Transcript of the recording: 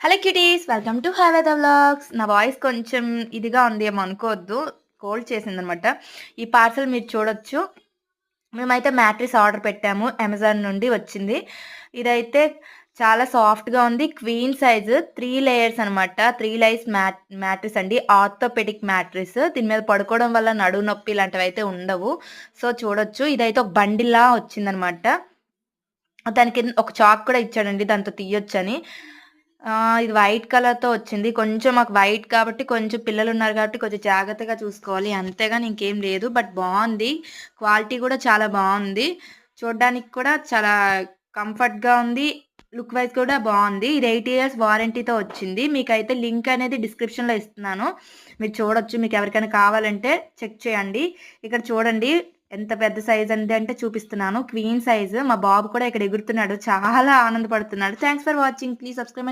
Hello cuties, welcome to హావేద vlogs. నా voice కొంచెం ఇదిగా ఉంది, ఏమో అనుకోవద్దు. కోల్డ్ చేసిందనమాట. ఈ పార్సల్ మీరు చూడొచ్చు. మేమైతే మ్యాట్రిస్ ఆర్డర్ పెట్టాము, అమెజాన్ నుండి వచ్చింది. ఇదైతే చాలా సాఫ్ట్గా ఉంది. క్వీన్ సైజ్ 3 లేయర్స్ అనమాట. 3 లేయర్స్ మ్యాట్రిస్ అండి, ఆర్థోపెడిక్ మ్యాట్రిస్. దీని మీద పడుకోవడం వల్ల నడువు నొప్పి ఇలాంటివి అయితే ఉండవు. సో చూడొచ్చు, ఇదైతే ఒక బండిలా వచ్చిందనమాట. దానికి ఒక చాక్ కూడా ఇచ్చాడండి, దాంతో తీయొచ్చని. ఇది వైట్ కలర్‌తో వచ్చింది. కొంచెం మాకు వైట్ కాబట్టి కొంచెం పిల్లలున్నారు కాబట్టి కొంచెం జాగ్రత్తగా చూసుకోవాలి. అంతేగాని ఇంకేం లేదు. బట్ బావుంది. క్వాలిటీ కూడా చాలా బావుంది. చూడ్డానికి కూడా చాలా కంఫర్ట్‌గా ఉంది. లుక్ వైస్ కూడా బావుంది. ఇది 8 ఇయర్స్ వారంటీతో వచ్చింది. మీకైతే లింక్ అనేది డిస్క్రిప్షన్‌లో ఇస్తున్నాను. మీరు చూడొచ్చు. మీకెవరికైనా కావాలంటే చెక్ చేయండి. ఇక్కడ చూడండి ఎంత పెద్ద సైజ్ అంటే చూపిస్తున్నాను. Queen size. మా బాబు కూడా ఇక్కడ ఎగురుతున్నాడు. చాలా ఆనందపడుతున్నాడు. Thanks for watching. Please subscribe my